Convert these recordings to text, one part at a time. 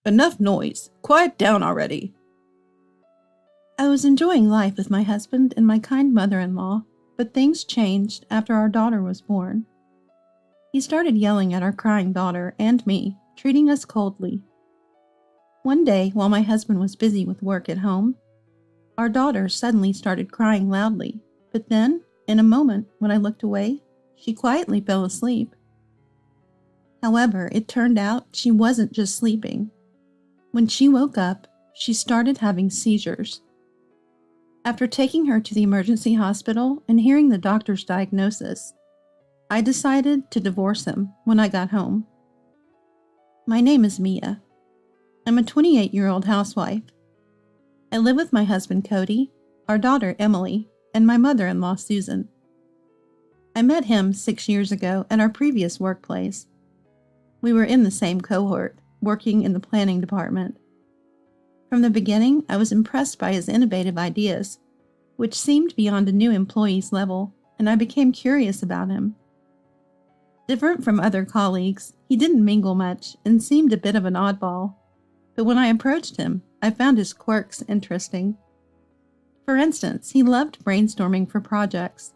Enough noise. Quiet down already. I was enjoying life with my husband and my kind mother-in-law, but things changed after our daughter was born. He started yelling at our crying daughter and me, treating us coldly. One day, while my husband was busy with work at home, our daughter suddenly started crying loudly, but then, in a moment, when I looked away, she quietly fell asleep. However, it turned out she wasn't just sleeping. When she woke up, she started having seizures. After taking her to the emergency hospital and hearing the doctor's diagnosis, I decided to divorce him when I got home. My name is Mia. I'm a 28-year-old housewife. I live with my husband Cody, our daughter Emily, and my mother-in-law Susan. I met him 6 years ago at our previous workplace. We were in the same cohort, working in the planning department. From the beginning, I was impressed by his innovative ideas, which seemed beyond a new employee's level, and I became curious about him. Different from other colleagues, he didn't mingle much and seemed a bit of an oddball, but when I approached him, I found his quirks interesting. For instance, he loved brainstorming for projects.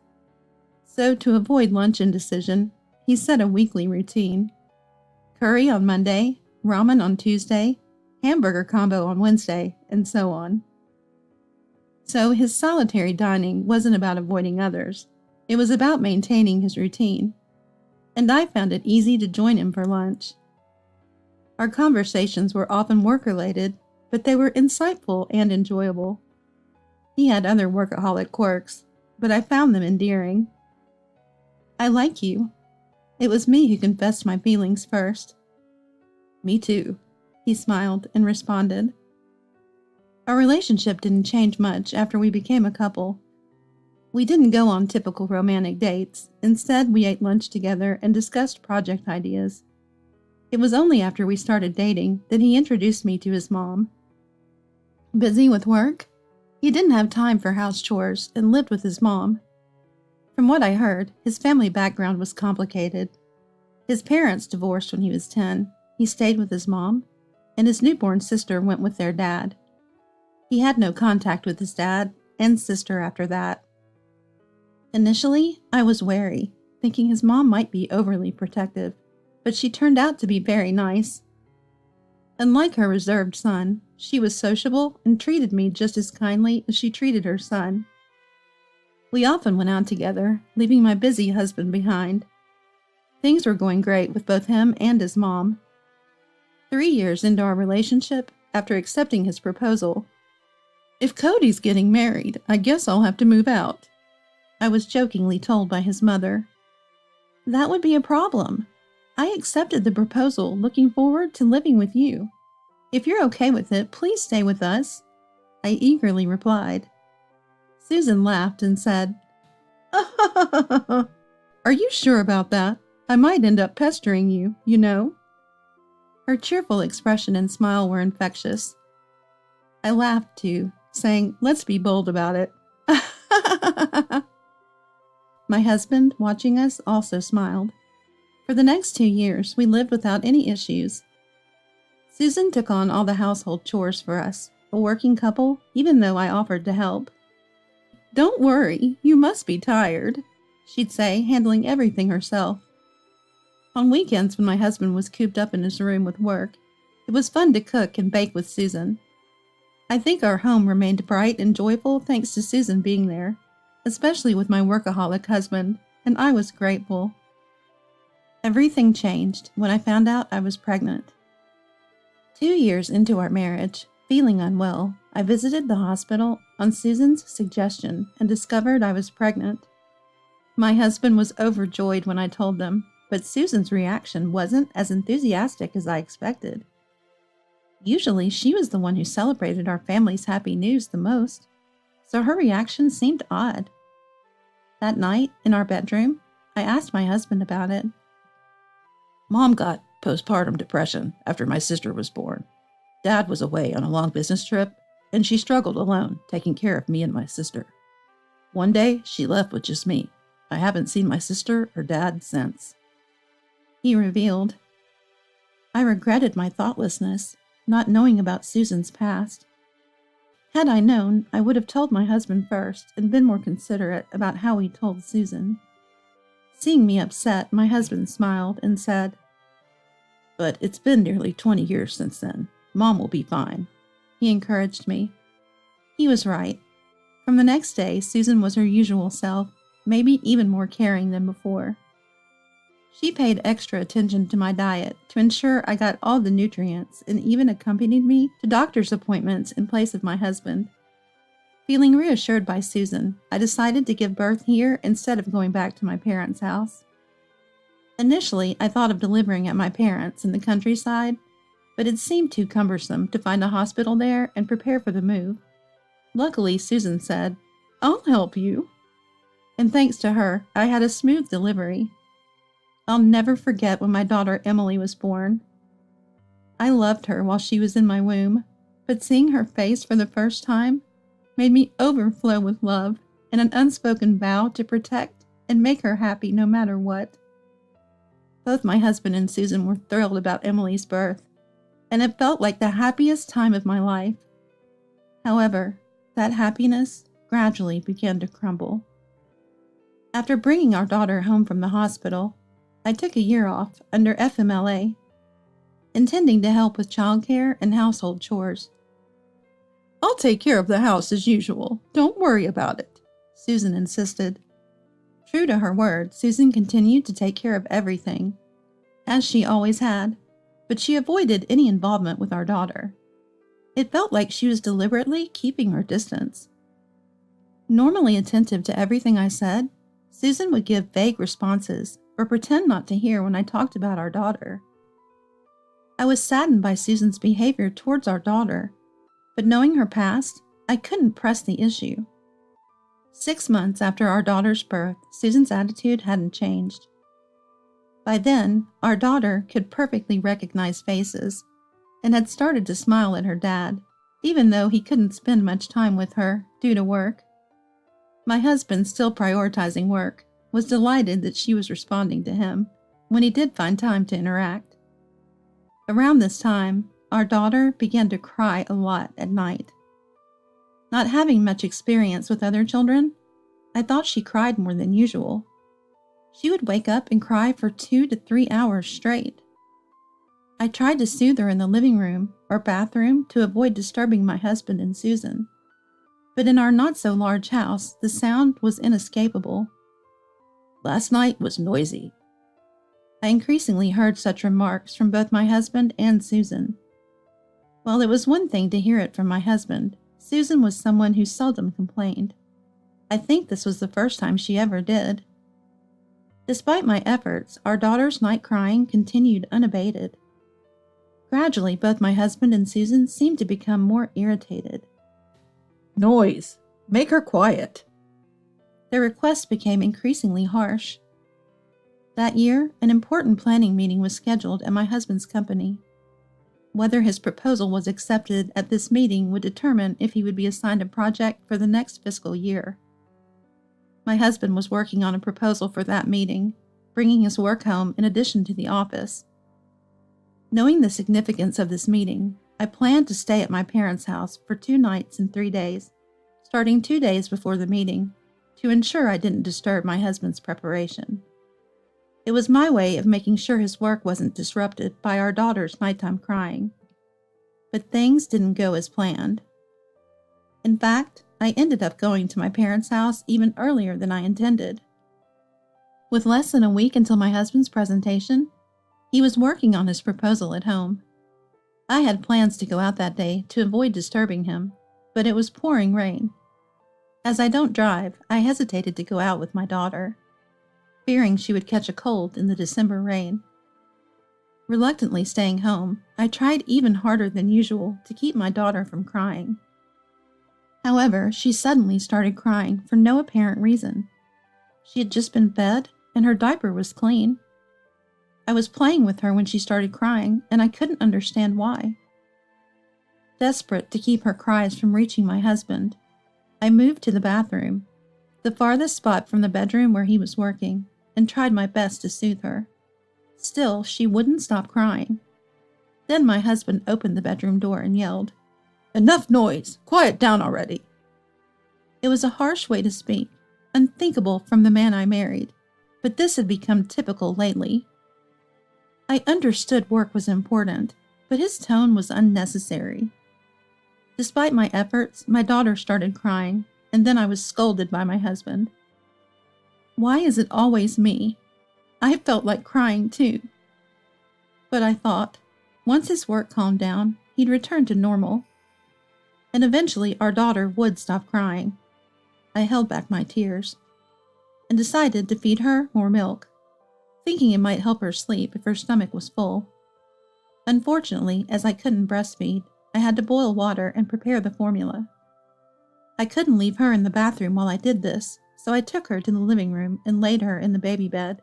So to avoid lunch indecision, he set a weekly routine. Curry on Monday, ramen on Tuesday, hamburger combo on Wednesday, and so on. So his solitary dining wasn't about avoiding others. It was about maintaining his routine. And I found it easy to join him for lunch. Our conversations were often work-related, but they were insightful and enjoyable. He had other workaholic quirks, but I found them endearing. I like you. It was me who confessed my feelings first. Me too, he smiled and responded. Our relationship didn't change much after we became a couple. We didn't go on typical romantic dates. Instead, we ate lunch together and discussed project ideas. It was only after we started dating that he introduced me to his mom. Busy with work, he didn't have time for house chores and lived with his mom. From what I heard, his family background was complicated. His parents divorced when he was 10. He stayed with his mom, and his newborn sister went with their dad. He had no contact with his dad and sister after that. Initially, I was wary, thinking his mom might be overly protective, but she turned out to be very nice. Unlike her reserved son, she was sociable and treated me just as kindly as she treated her son. We often went out together, leaving my busy husband behind. Things were going great with both him and his mom. 3 years into our relationship, after accepting his proposal, "If Cody's getting married, I guess I'll have to move out," I was jokingly told by his mother. That would be a problem. I accepted the proposal, looking forward to living with you. If you're okay with it, please stay with us, I eagerly replied. Susan laughed and said, "Are you sure about that? I might end up pestering you, you know." Her cheerful expression and smile were infectious. I laughed too, saying, "Let's be bold about it." My husband, watching us, also smiled. For the next 2 years, we lived without any issues. Susan took on all the household chores for us, a working couple, even though I offered to help. "Don't worry, you must be tired," she'd say, handling everything herself. On weekends, when my husband was cooped up in his room with work, it was fun to cook and bake with Susan. I think our home remained bright and joyful thanks to Susan being there, especially with my workaholic husband, and I was grateful. Everything changed when I found out I was pregnant. 2 years into our marriage, feeling unwell, I visited the hospital on Susan's suggestion and discovered I was pregnant. My husband was overjoyed when I told them, but Susan's reaction wasn't as enthusiastic as I expected. Usually, she was the one who celebrated our family's happy news the most, so her reaction seemed odd. That night, in our bedroom, I asked my husband about it. "Mom got postpartum depression after my sister was born. Dad was away on a long business trip, and she struggled alone, taking care of me and my sister. One day, she left with just me. I haven't seen my sister or dad since," he revealed. I regretted my thoughtlessness. not knowing about Susan's past. Had I known, I would have told my husband first and been more considerate about how he told Susan. Seeing me upset, my husband smiled and said, "But it's been nearly 20 years since then. Mom will be fine." He encouraged me. He was right. From the next day, Susan was her usual self, maybe even more caring than before. She paid extra attention to my diet to ensure I got all the nutrients and even accompanied me to doctor's appointments in place of my husband. Feeling reassured by Susan, I decided to give birth here instead of going back to my parents' house. Initially, I thought of delivering at my parents' in the countryside, but it seemed too cumbersome to find a hospital there and prepare for the move. Luckily, Susan said, "I'll help you." And thanks to her, I had a smooth delivery. I'll never forget when my daughter Emily was born. I loved her while she was in my womb, but seeing her face for the first time made me overflow with love and an unspoken vow to protect and make her happy no matter what. Both my husband and Susan were thrilled about Emily's birth, and it felt like the happiest time of my life. However, that happiness gradually began to crumble. After bringing our daughter home from the hospital, I took a year off under FMLA, intending to help with childcare and household chores. "I'll take care of the house as usual. Don't worry about it," Susan insisted. True to her word, Susan continued to take care of everything, as she always had, but she avoided any involvement with our daughter. It felt like she was deliberately keeping her distance. Normally attentive to everything I said, Susan would give vague responses or pretend not to hear when I talked about our daughter. I was saddened by Susan's behavior towards our daughter, but knowing her past, I couldn't press the issue. 6 months after our daughter's birth, Susan's attitude hadn't changed. By then, our daughter could perfectly recognize faces and had started to smile at her dad, even though he couldn't spend much time with her due to work. My husband, still prioritizing work, was delighted that she was responding to him when he did find time to interact. Around this time, our daughter began to cry a lot at night. Not having much experience with other children, I thought she cried more than usual. She would wake up and cry for 2 to 3 hours straight. I tried to soothe her in the living room or bathroom to avoid disturbing my husband and Susan. But in our not-so-large house, the sound was inescapable. "Last night was noisy." I increasingly heard such remarks from both my husband and Susan. While it was one thing to hear it from my husband, Susan was someone who seldom complained. I think this was the first time she ever did. Despite my efforts, our daughter's night crying continued unabated. Gradually, both my husband and Susan seemed to become more irritated. "Noise! Make her quiet." Their requests became increasingly harsh. That year, an important planning meeting was scheduled at my husband's company. Whether his proposal was accepted at this meeting would determine if he would be assigned a project for the next fiscal year. My husband was working on a proposal for that meeting, bringing his work home in addition to the office. Knowing the significance of this meeting, I planned to stay at my parents' house for 2 nights and 3 days, starting 2 days before the meeting, to ensure I didn't disturb my husband's preparation. It was my way of making sure his work wasn't disrupted by our daughter's nighttime crying. But things didn't go as planned. In fact, I ended up going to my parents' house even earlier than I intended. With less than a week until my husband's presentation, he was working on his proposal at home. I had plans to go out that day to avoid disturbing him, but it was pouring rain. As I don't drive, I hesitated to go out with my daughter, fearing she would catch a cold in the December rain. Reluctantly staying home, I tried even harder than usual to keep my daughter from crying. However, she suddenly started crying for no apparent reason. She had just been fed, and her diaper was clean. I was playing with her when she started crying, and I couldn't understand why. Desperate to keep her cries from reaching my husband, I moved to the bathroom, the farthest spot from the bedroom where he was working, and tried my best to soothe her. Still, she wouldn't stop crying. Then my husband opened the bedroom door and yelled, "Enough noise! Quiet down already!" It was a harsh way to speak, unthinkable from the man I married, but this had become typical lately. I understood work was important, but his tone was unnecessary. Despite my efforts, my daughter started crying, and then I was scolded by my husband. Why is it always me? I felt like crying too. But I thought, once his work calmed down, he'd return to normal. And eventually our daughter would stop crying. I held back my tears and decided to feed her more milk, thinking it might help her sleep if her stomach was full. Unfortunately, as I couldn't breastfeed, I had to boil water and prepare the formula. I couldn't leave her in the bathroom while I did this, so I took her to the living room and laid her in the baby bed.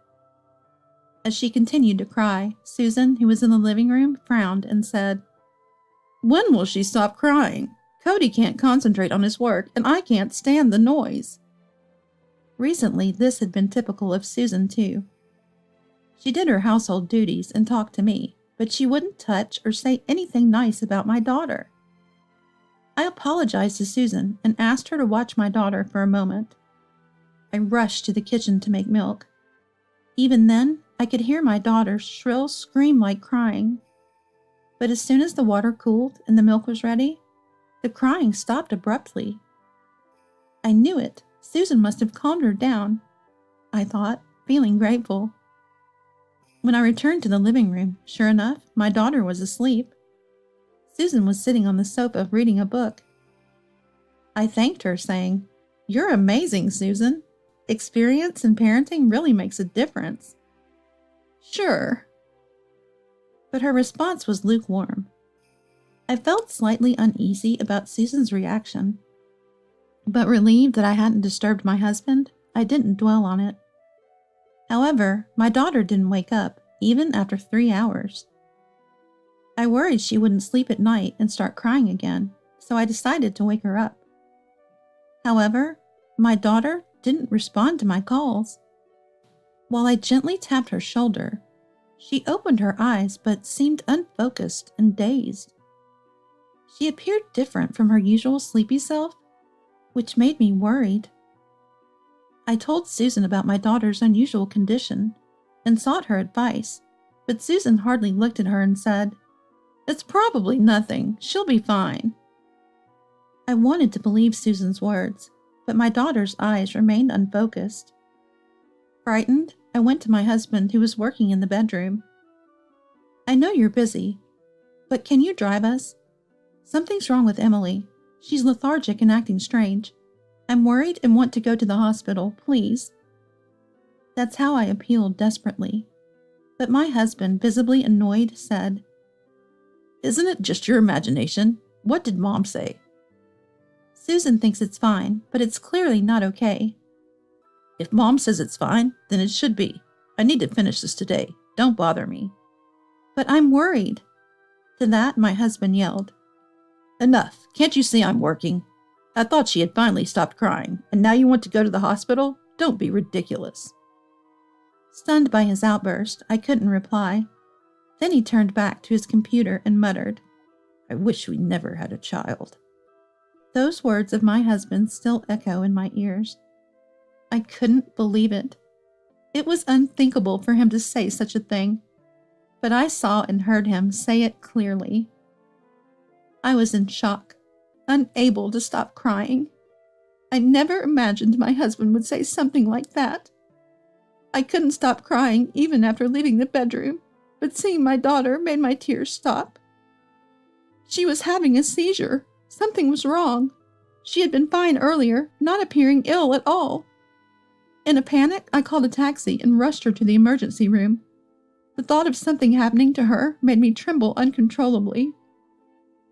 As she continued to cry, Susan, who was in the living room, frowned and said, "When will she stop crying? Cody can't concentrate on his work, and I can't stand the noise." Recently, this had been typical of Susan, too. She did her household duties and talked to me, but she wouldn't touch or say anything nice about my daughter. I apologized to Susan and asked her to watch my daughter for a moment. I rushed to the kitchen to make milk. Even then, I could hear my daughter's shrill scream like crying. But as soon as the water cooled and the milk was ready, the crying stopped abruptly. I knew it. Susan must have calmed her down, I thought, feeling grateful. When I returned to the living room, sure enough, my daughter was asleep. Susan was sitting on the sofa reading a book. I thanked her, saying, "You're amazing, Susan. Experience in parenting really makes a difference." "Sure." But her response was lukewarm. I felt slightly uneasy about Susan's reaction, but relieved that I hadn't disturbed my husband, I didn't dwell on it. However, my daughter didn't wake up, even after 3 hours. I worried she wouldn't sleep at night and start crying again, so I decided to wake her up. However, my daughter didn't respond to my calls. While I gently tapped her shoulder, she opened her eyes but seemed unfocused and dazed. She appeared different from her usual sleepy self, which made me worried. I told Susan about my daughter's unusual condition and sought her advice, but Susan hardly looked at her and said, "It's probably nothing. She'll be fine." I wanted to believe Susan's words, but my daughter's eyes remained unfocused. Frightened, I went to my husband, who was working in the bedroom. "I know you're busy, but can you drive us? Something's wrong with Emily. She's lethargic and acting strange. I'm worried and want to go to the hospital, please." That's how I appealed desperately. But my husband, visibly annoyed, said, "Isn't it just your imagination? What did Mom say?" "Susan thinks it's fine, but it's clearly not okay." "If Mom says it's fine, then it should be. I need to finish this today. Don't bother me." "But I'm worried." To that, my husband yelled, "Enough. Can't you see I'm working? I thought she had finally stopped crying, and now you want to go to the hospital? Don't be ridiculous." Stunned by his outburst, I couldn't reply. Then he turned back to his computer and muttered, "I wish we never had a child." Those words of my husband still echo in my ears. I couldn't believe it. It was unthinkable for him to say such a thing, but I saw and heard him say it clearly. I was in shock, unable to stop crying. I never imagined my husband would say something like that. I couldn't stop crying even after leaving the bedroom, but seeing my daughter made my tears stop. She was having a seizure. Something was wrong. She had been fine earlier, not appearing ill at all. In a panic, I called a taxi and rushed her to the emergency room. The thought of something happening to her made me tremble uncontrollably.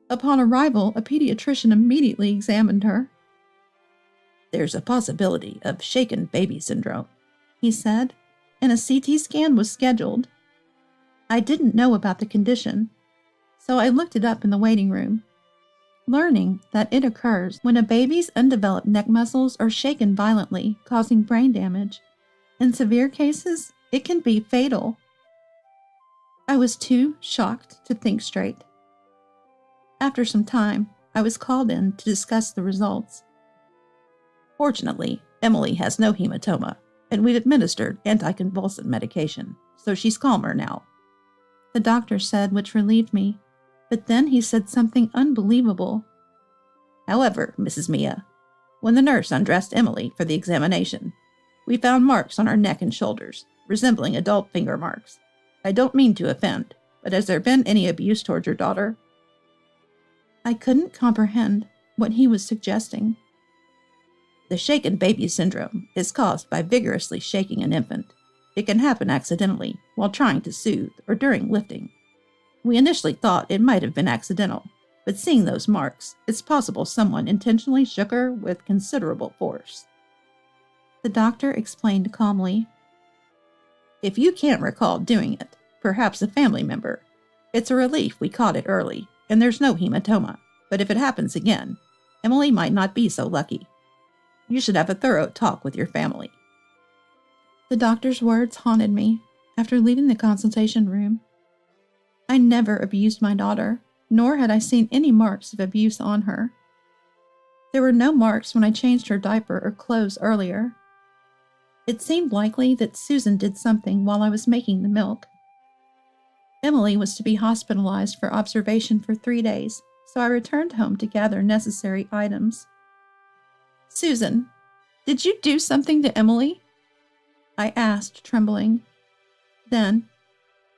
Upon arrival, a pediatrician immediately examined her. "There's a possibility of shaken baby syndrome," he said, and a CT scan was scheduled. I didn't know about the condition, so I looked it up in the waiting room, learning that it occurs when a baby's undeveloped neck muscles are shaken violently, causing brain damage. In severe cases, it can be fatal. I was too shocked to think straight. After some time, I was called in to discuss the results. Fortunately, Emily has no hematoma, and we've administered anticonvulsant medication, so she's calmer now. The doctor said, which relieved me, but then he said something unbelievable. However, Mrs. Mia, when the nurse undressed Emily for the examination, we found marks on her neck and shoulders, resembling adult finger marks. I don't mean to offend, but has there been any abuse towards your daughter? I couldn't comprehend what he was suggesting. The shaken baby syndrome is caused by vigorously shaking an infant. It can happen accidentally while trying to soothe or during lifting. We initially thought it might have been accidental, but seeing those marks, it's possible someone intentionally shook her with considerable force. The doctor explained calmly. If you can't recall doing it, perhaps a family member. It's a relief we caught it early, and there's no hematoma, but if it happens again, Emily might not be so lucky. You should have a thorough talk with your family. The doctor's words haunted me after leaving the consultation room. I never abused my daughter, nor had I seen any marks of abuse on her. There were no marks when I changed her diaper or clothes earlier. It seemed likely that Susan did something while I was making the milk. Emily was to be hospitalized for observation for 3 days, so I returned home to gather necessary items. Susan, did you do something to Emily? I asked, trembling. Then,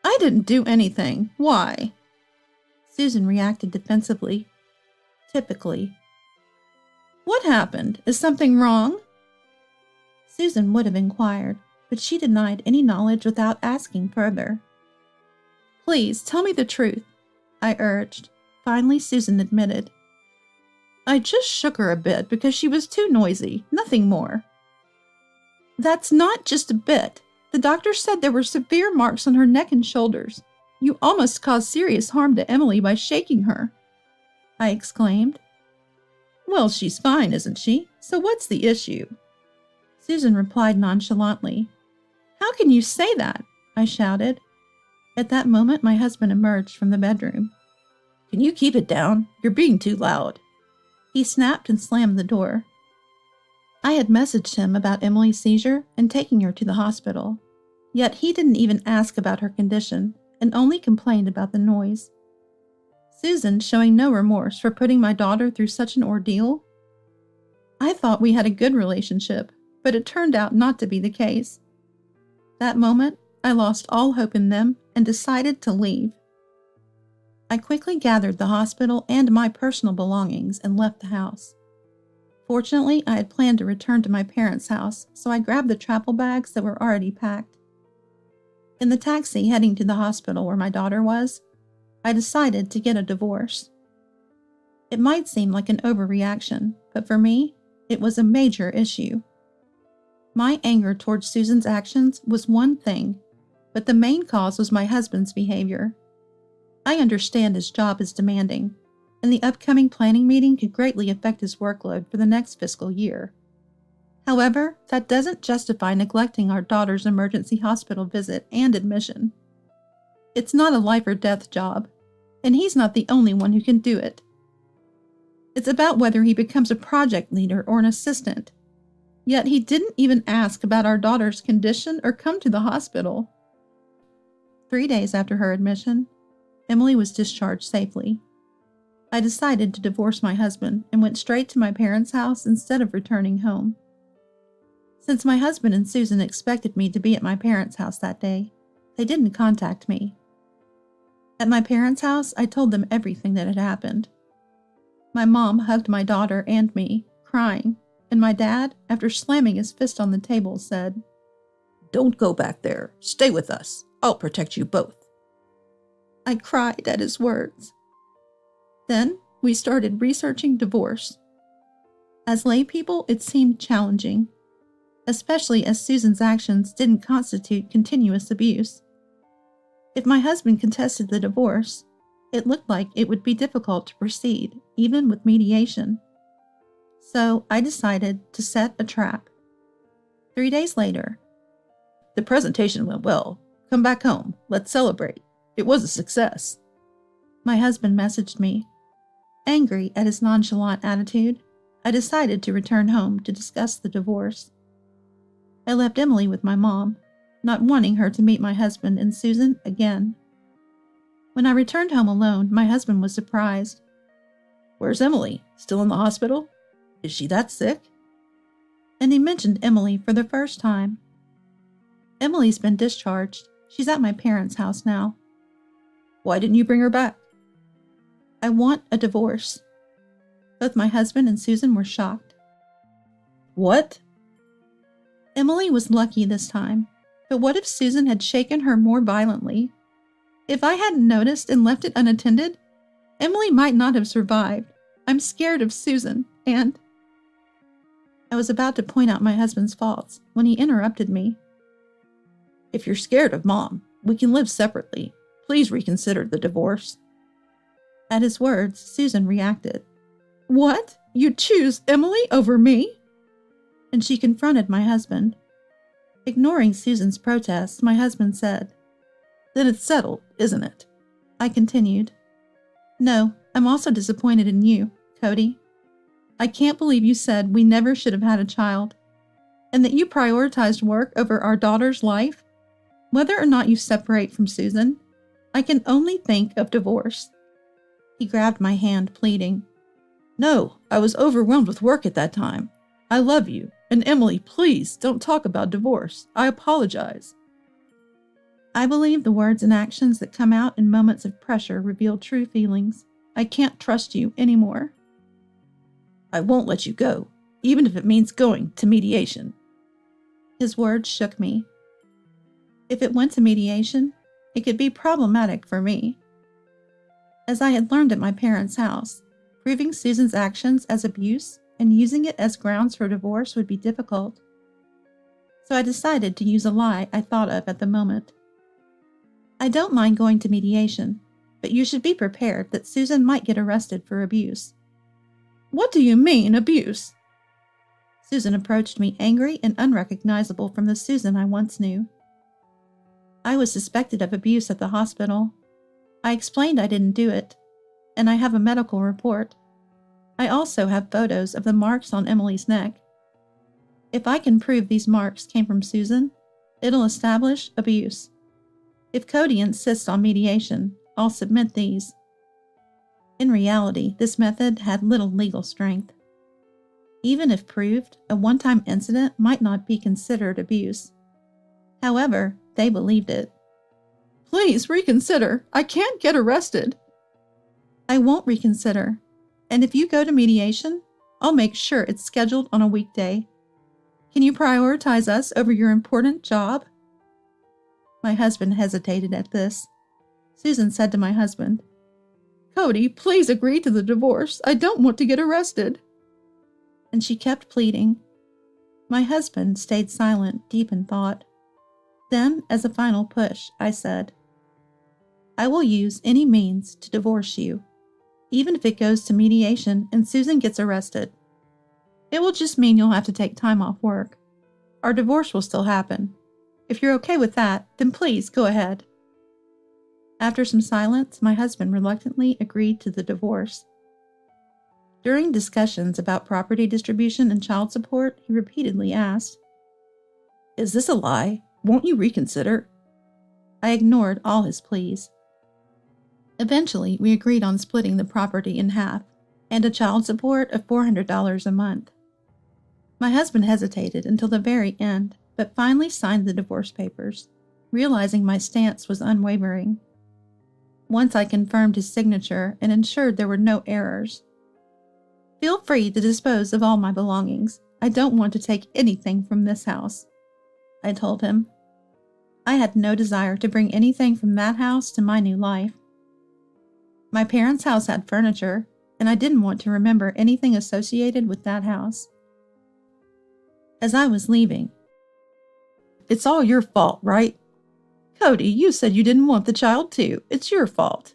I didn't do anything. Why? Susan reacted defensively. Typically. What happened? Is something wrong? Susan would have inquired, but she denied any knowledge without asking further. Please, tell me the truth, I urged. Finally, Susan admitted. I just shook her a bit because she was too noisy, nothing more. That's not just a bit. The doctor said there were severe marks on her neck and shoulders. You almost caused serious harm to Emily by shaking her, I exclaimed. Well, she's fine, isn't she? So what's the issue? Susan replied nonchalantly. How can you say that? I shouted. At that moment, my husband emerged from the bedroom. Can you keep it down? You're being too loud. He snapped and slammed the door. I had messaged him about Emily's seizure and taking her to the hospital, yet he didn't even ask about her condition and only complained about the noise. Susan showing no remorse for putting my daughter through such an ordeal? I thought we had a good relationship, but it turned out not to be the case. That moment, I lost all hope in them and decided to leave. I quickly gathered the hospital and my personal belongings and left the house. Fortunately, I had planned to return to my parents' house, so I grabbed the travel bags that were already packed. In the taxi heading to the hospital where my daughter was, I decided to get a divorce. It might seem like an overreaction, but for me, it was a major issue. My anger towards Susan's actions was one thing, but the main cause was my husband's behavior. I understand his job is demanding, and the upcoming planning meeting could greatly affect his workload for the next fiscal year. However, that doesn't justify neglecting our daughter's emergency hospital visit and admission. It's not a life or death job, and he's not the only one who can do it. It's about whether he becomes a project leader or an assistant. Yet he didn't even ask about our daughter's condition or come to the hospital. 3 days after her admission, Emily was discharged safely. I decided to divorce my husband and went straight to my parents' house instead of returning home. Since my husband and Susan expected me to be at my parents' house that day, they didn't contact me. At my parents' house, I told them everything that had happened. My mom hugged my daughter and me, crying, and my dad, after slamming his fist on the table, said, Don't go back there. Stay with us. I'll protect you both. I cried at his words. Then we started researching divorce. As laypeople, it seemed challenging, especially as Susan's actions didn't constitute continuous abuse. If my husband contested the divorce, it looked like it would be difficult to proceed, even with mediation. So I decided to set a trap. 3 days later, The presentation went well. Come back home. Let's celebrate. It was a success. My husband messaged me. Angry at his nonchalant attitude, I decided to return home to discuss the divorce. I left Emily with my mom, not wanting her to meet my husband and Susan again. When I returned home alone, my husband was surprised. Where's Emily? Still in the hospital? Is she that sick? And he mentioned Emily for the first time. Emily's been discharged. She's at my parents' house now. Why didn't you bring her back? I want a divorce. Both my husband and Susan were shocked. What? Emily was lucky this time, but what if Susan had shaken her more violently? If I hadn't noticed and left it unattended, Emily might not have survived. I'm scared of Susan, and... I was about to point out my husband's faults when he interrupted me. If you're scared of Mom, we can live separately. Please reconsider the divorce. At his words, Susan reacted. What? You'd choose Emily over me? And she confronted my husband. Ignoring Susan's protests, my husband said, Then it's settled, isn't it? I continued. No, I'm also disappointed in you, Cody. I can't believe you said we never should have had a child, and that you prioritized work over our daughter's life. Whether or not you separate from Susan, I can only think of divorce. He grabbed my hand, pleading. No, I was overwhelmed with work at that time. I love you, and Emily, please don't talk about divorce. I apologize. I believe the words and actions that come out in moments of pressure reveal true feelings. I can't trust you anymore. I won't let you go, even if it means going to mediation. His words shook me. If it went to mediation, it could be problematic for me. As I had learned at my parents' house, proving Susan's actions as abuse and using it as grounds for divorce would be difficult. So I decided to use a lie I thought of at the moment. I don't mind going to mediation, but you should be prepared that Susan might get arrested for abuse. What do you mean, abuse? Susan approached me angry and unrecognizable from the Susan I once knew. I was suspected of abuse at the hospital. I explained I didn't do it, and I have a medical report. I also have photos of the marks on Emily's neck. If I can prove these marks came from Susan, it'll establish abuse. If Cody insists on mediation, I'll submit these. In reality, this method had little legal strength. Even if proved, a one-time incident might not be considered abuse. However, they believed it. Please reconsider. I can't get arrested. I won't reconsider. And if you go to mediation, I'll make sure it's scheduled on a weekday. Can you prioritize us over your important job? My husband hesitated at this. Susan said to my husband, Cody, please agree to the divorce. I don't want to get arrested. And she kept pleading. My husband stayed silent, deep in thought. Then, as a final push, I said, I will use any means to divorce you, even if it goes to mediation and Susan gets arrested. It will just mean you'll have to take time off work. Our divorce will still happen. If you're okay with that, then please go ahead. After some silence, my husband reluctantly agreed to the divorce. During discussions about property distribution and child support, he repeatedly asked, Is this a lie? Won't you reconsider? I ignored all his pleas. Eventually, we agreed on splitting the property in half and a child support of $400 a month. My husband hesitated until the very end, but finally signed the divorce papers, realizing my stance was unwavering. Once I confirmed his signature and ensured there were no errors. Feel free to dispose of all my belongings. I don't want to take anything from this house, I told him. I had no desire to bring anything from that house to my new life. My parents' house had furniture, and I didn't want to remember anything associated with that house. As I was leaving, It's all your fault, right? Cody, you said you didn't want the child too. It's your fault.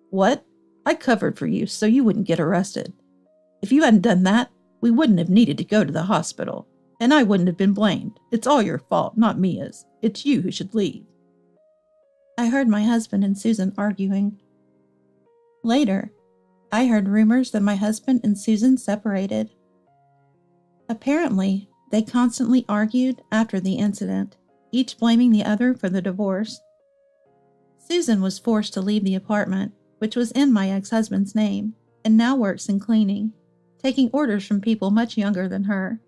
What? I covered for you so you wouldn't get arrested. If you hadn't done that, we wouldn't have needed to go to the hospital, and I wouldn't have been blamed. It's all your fault, not Mia's. It's you who should leave. I heard my husband and Susan arguing. Later, I heard rumors that my husband and Susan separated. Apparently, they constantly argued after the incident, each blaming the other for the divorce. Susan was forced to leave the apartment, which was in my ex-husband's name, and now works in cleaning, taking orders from people much younger than her.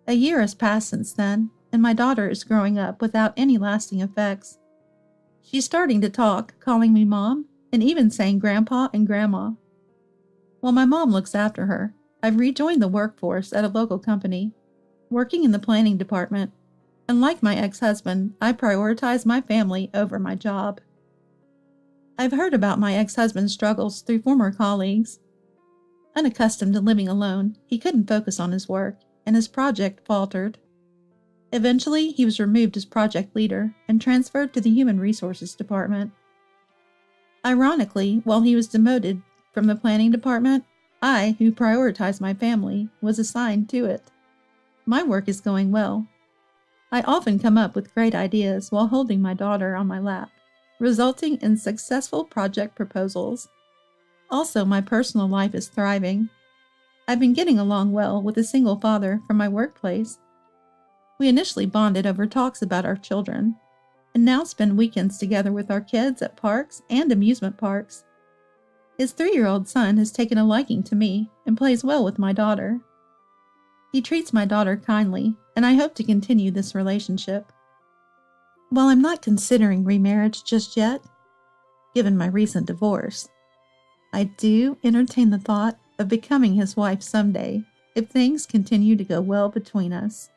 A year has passed since then, and my daughter is growing up without any lasting effects. She's starting to talk, calling me Mom, and even saying Grandpa and Grandma. While my mom looks after her, I've rejoined the workforce at a local company, working in the planning department, and like my ex-husband, I prioritize my family over my job. I've heard about my ex-husband's struggles through former colleagues. Unaccustomed to living alone, he couldn't focus on his work, and his project faltered. Eventually, he was removed as project leader and transferred to the Human Resources Department. Ironically, while he was demoted from the planning department, I, who prioritized my family, was assigned to it. My work is going well. I often come up with great ideas while holding my daughter on my lap, resulting in successful project proposals. Also, my personal life is thriving. I've been getting along well with a single father from my workplace. We initially bonded over talks about our children, and now spend weekends together with our kids at parks and amusement parks. His 3-year-old son has taken a liking to me and plays well with my daughter. He treats my daughter kindly, and I hope to continue this relationship. While I'm not considering remarriage just yet, given my recent divorce, I do entertain the thought of becoming his wife someday if things continue to go well between us.